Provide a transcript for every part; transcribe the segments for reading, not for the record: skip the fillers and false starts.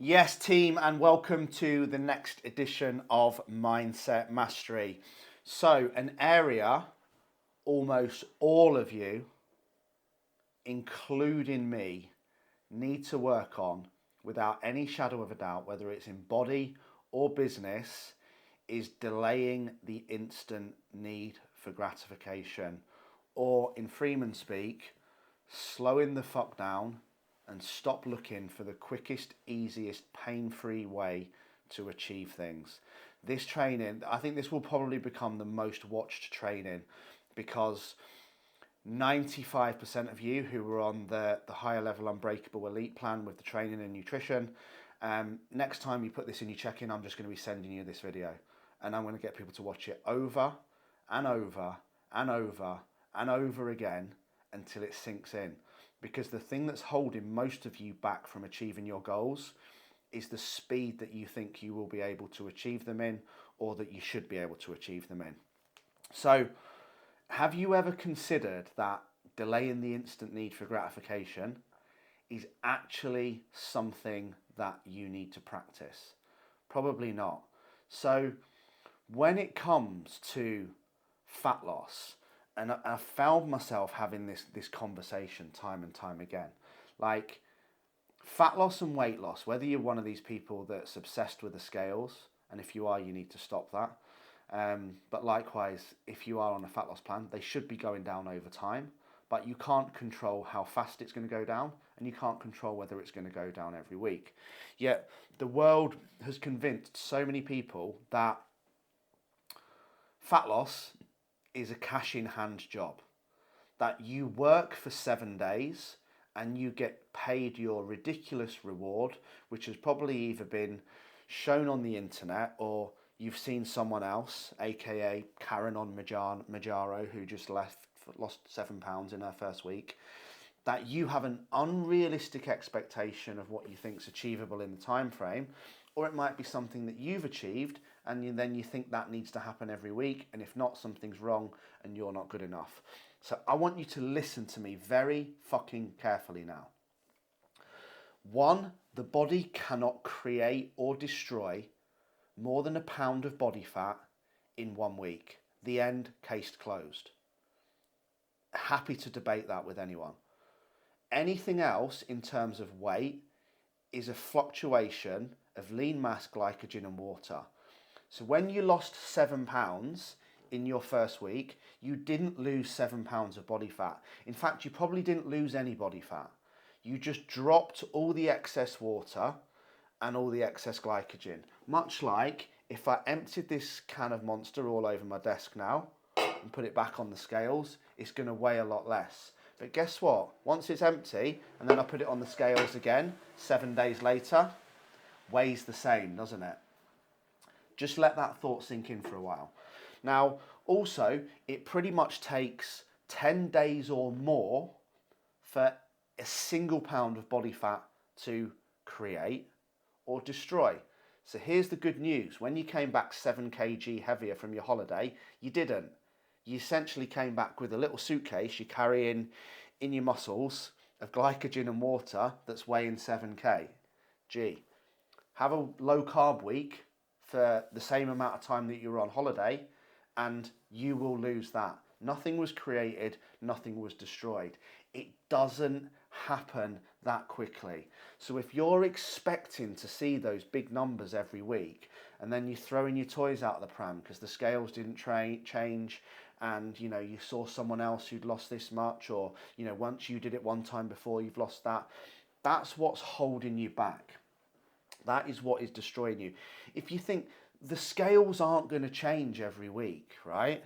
Yes, team, and welcome to the next edition of Mindset Mastery. So, an area almost all of you, including me, need to work on without any shadow of a doubt, whether it's in body or business, is delaying the instant need for gratification. Or, in Freeman speak, slowing the fuck down and stop looking for the quickest, easiest, pain-free way to achieve things. This training, I think this will probably become the most watched training because 95% of you who were on the higher level Unbreakable Elite plan with the training and nutrition, next time you put this in your check-in, I'm just going to be sending you this video and I'm going to get people to watch it over and over and over and over again until it sinks in. Because the thing that's holding most of you back from achieving your goals is the speed that you think you will be able to achieve them in, or that you should be able to achieve them in. So, have you ever considered that delaying the instant need for gratification is actually something that you need to practice? Probably not. So, when it comes to fat loss, and I found myself having this conversation time and time again. Like, fat loss and weight loss, whether you're one of these people that's obsessed with the scales, and if you are, you need to stop that. But likewise, if you are on a fat loss plan, they should be going down over time, but you can't control how fast it's going to go down, and you can't control whether it's going to go down every week. Yet, the world has convinced so many people that fat loss is a cash in hand job, that you work for 7 days and you get paid your ridiculous reward, which has probably either been shown on the internet or you've seen someone else, aka Karen on Majaro, who just lost £7 in her first week, that you have an unrealistic expectation of what you think is achievable in the time frame, or it might be something that you've achieved and then you think that needs to happen every week, and if not, something's wrong and you're not good enough. So I want you to listen to me very fucking carefully now. One, the body cannot create or destroy more than a pound of body fat in 1 week. The end, case closed. Happy to debate that with anyone. Anything else in terms of weight is a fluctuation of lean mass, glycogen and water. So when you lost £7 in your first week, you didn't lose £7 of body fat. In fact, you probably didn't lose any body fat. You just dropped all the excess water and all the excess glycogen. Much like if I emptied this can of Monster all over my desk now and put it back on the scales, it's going to weigh a lot less. But guess what? Once it's empty and then I put it on the scales again, 7 days later, weighs the same, doesn't it? Just let that thought sink in for a while. Now, also, it pretty much takes 10 days or more for a single pound of body fat to create or destroy. So here's the good news. When you came back 7 kg heavier from your holiday, you didn't. You essentially came back with a little suitcase you carry in your muscles of glycogen and water that's weighing 7k. Gee, have a low carb week for the same amount of time that you were on holiday and you will lose that. Nothing was created, nothing was destroyed. It doesn't happen that quickly. So if you're expecting to see those big numbers every week and then you're throwing your toys out of the pram because the scales didn't change and you saw someone else who'd lost this much, or once you did it one time before you've lost that, that's what's holding you back. That is what is destroying you. If you think the scales aren't going to change every week, right?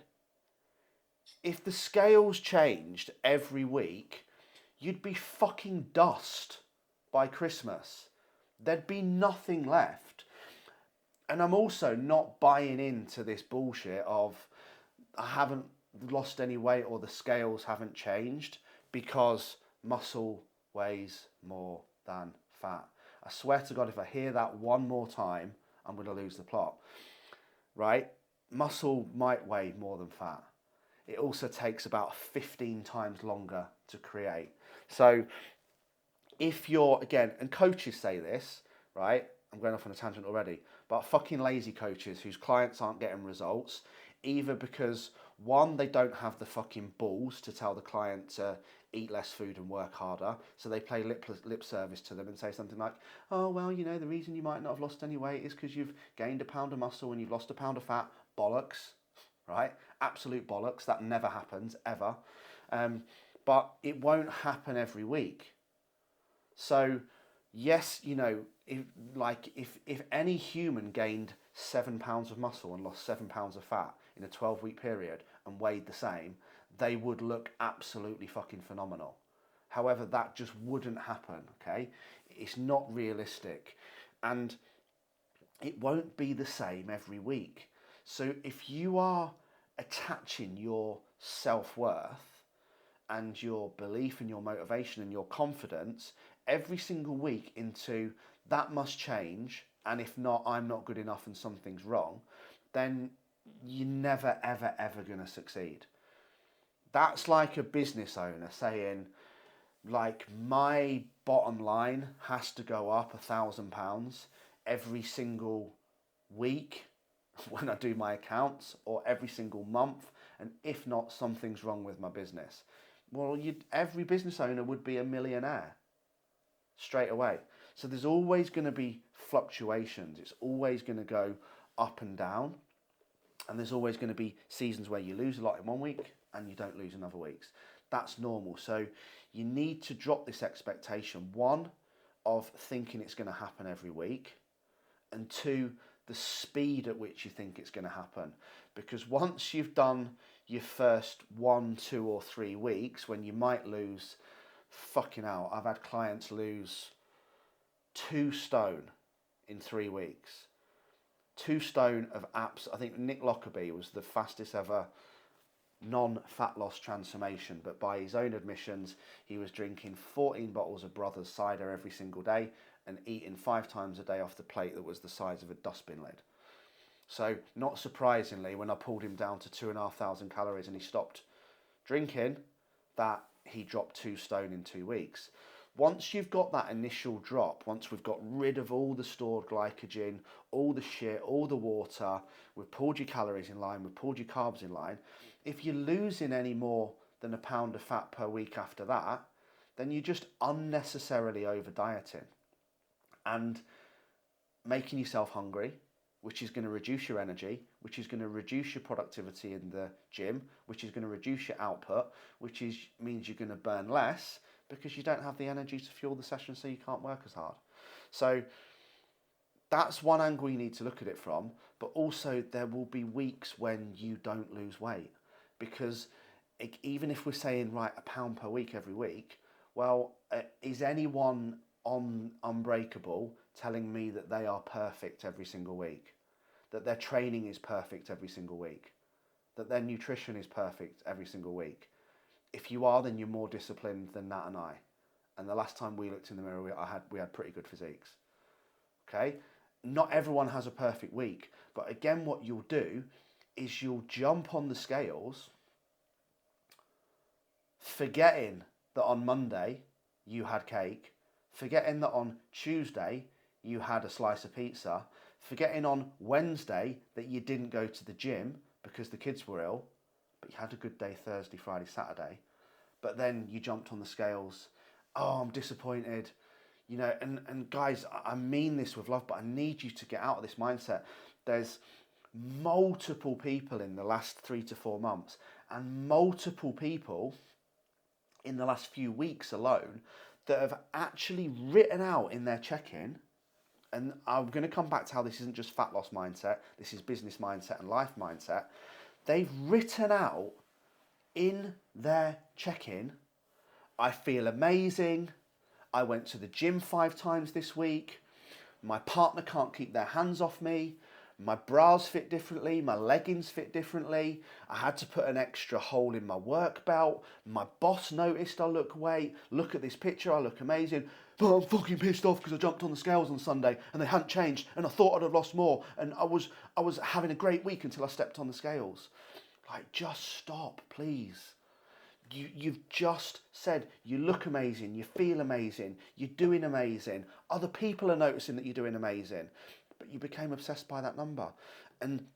If the scales changed every week, you'd be fucking dust by Christmas. There'd be nothing left. And I'm also not buying into this bullshit of I haven't lost any weight or the scales haven't changed because muscle weighs more than fat. I swear to God, if I hear that one more time, I'm going to lose the plot. Right? Muscle might weigh more than fat. It also takes about 15 times longer to create. So if you're, again, and coaches say this, right? I'm going off on a tangent already. But fucking lazy coaches whose clients aren't getting results, either because one, they don't have the fucking balls to tell the client to eat less food and work harder, so they play lip service to them and say something like, oh, well, you know, the reason you might not have lost any weight is because you've gained a pound of muscle and you've lost a pound of fat. Bollocks, right? Absolute bollocks. That never happens, ever. But it won't happen every week. So, yes, you know, if any human gained 7 pounds of muscle and lost 7 pounds of fat in a 12-week period and weighed the same, they would look absolutely fucking phenomenal. However, that just wouldn't happen, okay? It's not realistic. And it won't be the same every week. So if you are attaching your self-worth and your belief and your motivation and your confidence every single week into that must change, and if not, I'm not good enough and something's wrong, then you're never, ever, ever going to succeed. That's like a business owner saying, like, my bottom line has to go up £1,000 every single week when I do my accounts, or every single month, and if not, something's wrong with my business. Well, every business owner would be a millionaire straight away. So there's always going to be fluctuations. It's always going to go up and down. And there's always going to be seasons where you lose a lot in one week and you don't lose in other weeks. That's normal. So you need to drop this expectation. One, of thinking it's going to happen every week. And two, the speed at which you think it's going to happen. Because once you've done your first 1, 2 or 3 weeks, when you might lose, fucking hell, I've had clients lose 2 stone in 3 weeks. 2 stone of apps. I think Nick Lockerbie was the fastest ever non-fat loss transformation, but by his own admissions, he was drinking 14 bottles of Brothers cider every single day and eating 5 times a day off the plate that was the size of a dustbin lid. So, not surprisingly, when I pulled him down to 2,500 calories and he stopped drinking, that he dropped 2 stone in 2 weeks. Once you've got that initial drop, once we've got rid of all the stored glycogen, all the shit, all the water, we've pulled your calories in line, we've pulled your carbs in line, if you're losing any more than a pound of fat per week after that, then you're just unnecessarily over dieting and making yourself hungry, which is going to reduce your energy, which is going to reduce your productivity in the gym, which is going to reduce your output, means you're going to burn less because you don't have the energy to fuel the session, so you can't work as hard. So that's one angle you need to look at it from, but also there will be weeks when you don't lose weight, because even if we're saying, right, a pound per week every week, well, is anyone on Unbreakable telling me that they are perfect every single week, that their training is perfect every single week, that their nutrition is perfect every single week? If you are, then you're more disciplined than Nat and I. And the last time we looked in the mirror, we had pretty good physiques. Okay? Not everyone has a perfect week. But again, what you'll do is you'll jump on the scales, forgetting that on Monday you had cake, forgetting that on Tuesday you had a slice of pizza, forgetting on Wednesday that you didn't go to the gym because the kids were ill, but you had a good day Thursday, Friday, Saturday, but then you jumped on the scales, oh, I'm disappointed, you know, and guys, I mean this with love, but I need you to get out of this mindset. There's multiple people in the last 3 to 4 months and multiple people in the last few weeks alone that have actually written out in their check-in, and I'm going to come back to how this isn't just fat loss mindset, this is business mindset and life mindset. They've written out in their check-in, I feel amazing, I went to the gym 5 times this week, my partner can't keep their hands off me, my bras fit differently, my leggings fit differently, I had to put an extra hole in my work belt, my boss noticed I look at this picture, I look amazing, but I'm fucking pissed off because I jumped on the scales on Sunday and they hadn't changed and I thought I'd have lost more, and I was having a great week until I stepped on the scales. Like, just stop, please. You've just said you look amazing, you feel amazing, you're doing amazing, other people are noticing that you're doing amazing, but you became obsessed by that number. And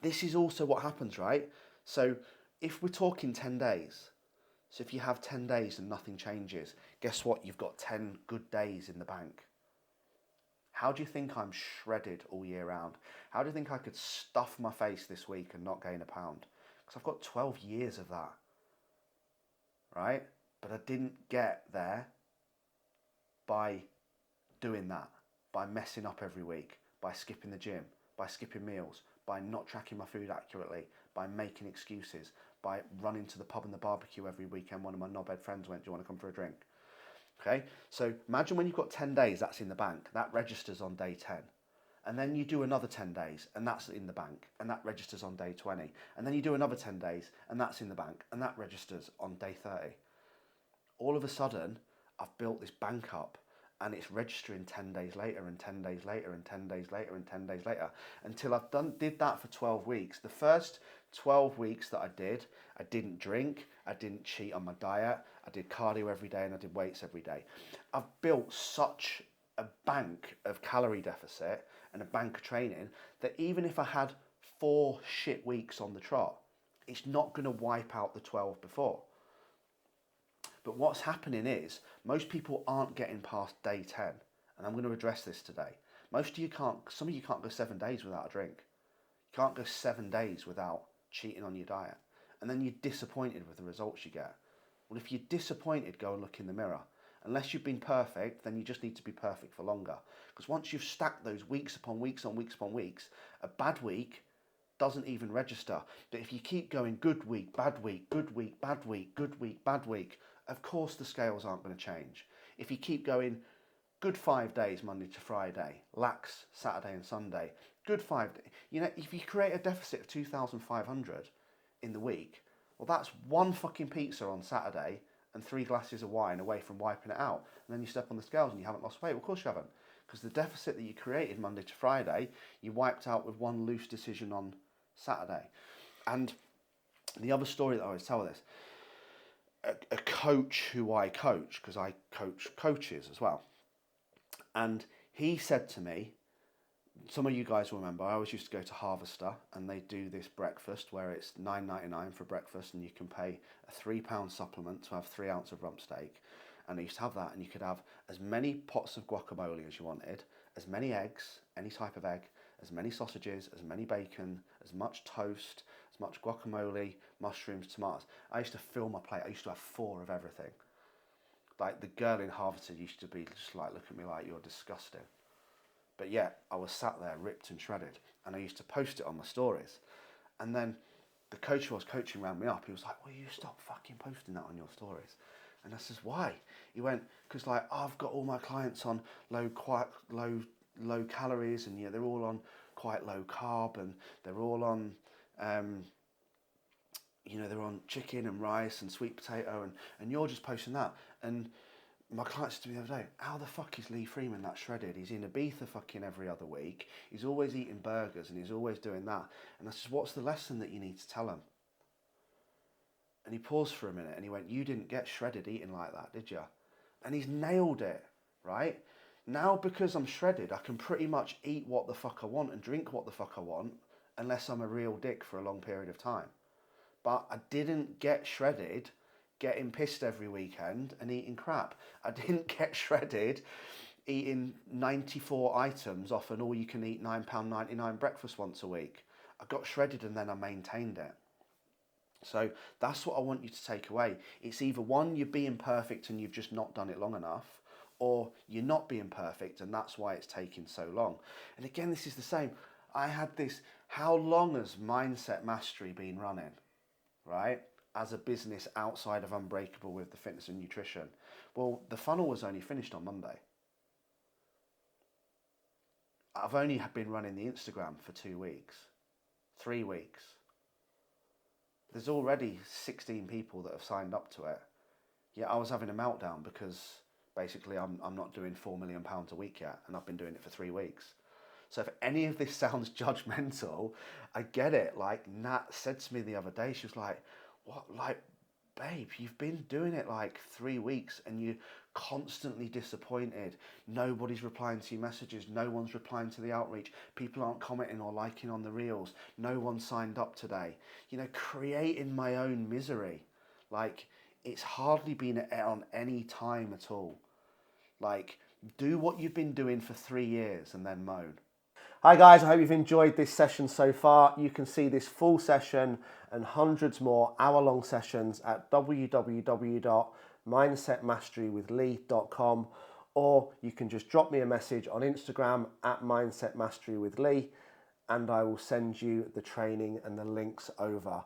this is also what happens, right? So if we're talking 10 days, so if you have 10 days and nothing changes, guess what? You've got 10 good days in the bank. How do you think I'm shredded all year round? How do you think I could stuff my face this week and not gain a pound? Because I've got 12 years of that, right? But I didn't get there by doing that, by messing up every week, by skipping the gym, by skipping meals, by not tracking my food accurately, by making excuses, by running to the pub and the barbecue every weekend. One of my knobhead friends went, do you want to come for a drink? Okay, so imagine when you've got 10 days, that's in the bank, that registers on day 10. And then you do another 10 days and that's in the bank and that registers on day 20. And then you do another 10 days and that's in the bank and that registers on day 30. All of a sudden, I've built this bank up and it's registering 10 days later and 10 days later and 10 days later and 10 days later until did that for 12 weeks. The first 12 weeks that I didn't drink, I didn't cheat on my diet, I did cardio every day and I did weights every day. I've built such a bank of calorie deficit and a bank of training that even if I had 4 shit weeks on the trot, it's not going to wipe out the 12 before. But what's happening is most people aren't getting past day 10. And I'm going to address this today. Some of you can't go 7 days without a drink. You can't go 7 days without cheating on your diet. And then you're disappointed with the results you get. Well, if you're disappointed, go and look in the mirror. Unless you've been perfect, then you just need to be perfect for longer. Because once you've stacked those weeks upon weeks on weeks upon weeks, a bad week doesn't even register. But if you keep going good week, bad week, good week, bad week, good week, bad week, of course the scales aren't going to change. If you keep going good 5 days, Monday to Friday, lax Saturday and Sunday, good 5 days, if you create a deficit of 2,500 in the week, well, that's one fucking pizza on Saturday and 3 glasses of wine away from wiping it out. And then you step on the scales and you haven't lost weight. Well, of course you haven't. Because the deficit that you created Monday to Friday, you wiped out with one loose decision on Saturday. And the other story that I always tell this, a coach who I coach, because I coach coaches as well, and he said to me, some of you guys will remember, I always used to go to Harvester and they do this breakfast where it's $9.99 for breakfast and you can pay a £3 supplement to have 3 ounces of rump steak. And I used to have that and you could have as many pots of guacamole as you wanted, as many eggs, any type of egg, as many sausages, as many bacon, as much toast, as much guacamole, mushrooms, tomatoes. I used to fill my plate. I used to have 4 of everything. Like the girl in Harvester used to be just like, look at me like, you're disgusting. But yet I was sat there ripped and shredded and I used to post it on my stories. And then the coach who was coaching round me up, he was like, will you stop fucking posting that on your stories? And I says, why? He went, because like I've got all my clients on low calories and they're all on quite low carb and they're all on they're on chicken and rice and sweet potato and you're just posting that. And my client said to me the other day, how the fuck is Lee Freeman that shredded? He's in Ibiza fucking every other week. He's always eating burgers and he's always doing that. And I said, what's the lesson that you need to tell him? And he paused for a minute and he went, you didn't get shredded eating like that, did you? And he's nailed it, right? Now because I'm shredded, I can pretty much eat what the fuck I want and drink what the fuck I want unless I'm a real dick for a long period of time. But I didn't get shredded getting pissed every weekend and eating crap. I didn't get shredded eating 94 items off an all-you-can-eat £9.99 breakfast once a week. I got shredded and then I maintained it. So that's what I want you to take away. It's either one, you're being perfect and you've just not done it long enough, or you're not being perfect and that's why it's taking so long. And again, this is the same. I had this, how long has Mindset Mastery been running, right? As a business outside of Unbreakable with the fitness and nutrition. Well, the funnel was only finished on Monday. I've only been running the Instagram for 2 weeks, 3 weeks. There's already 16 people that have signed up to it. Yet I was having a meltdown because basically I'm not doing £4 million a week yet and I've been doing it for 3 weeks. So if any of this sounds judgmental, I get it. Like Nat said to me the other day, she was like, what, like, babe, you've been doing it like 3 weeks and you're constantly disappointed. Nobody's replying to your messages. No one's replying to the outreach. People aren't commenting or liking on the reels. No one signed up today. You know, creating my own misery. Like, it's hardly been on any time at all. Like, do what you've been doing for 3 years and then moan. Hi guys, I hope you've enjoyed this session so far. You can see this full session and hundreds more hour-long sessions at www.mindsetmasterywithlee.com, or you can just drop me a message on Instagram at mindsetmasterywithlee, and I will send you the training and the links over.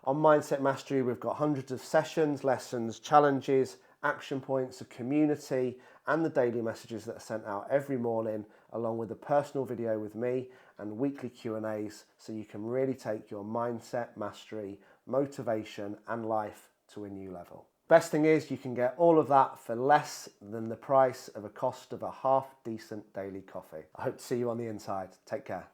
On Mindset Mastery, we've got hundreds of sessions, lessons, challenges, action points, a community, and the daily messages that are sent out every morning, along with a personal video with me and weekly Q&As, so you can really take your mindset, mastery, motivation, and life to a new level. Best thing is you can get all of that for less than the price of a cost of a half decent daily coffee. I hope to see you on the inside. Take care.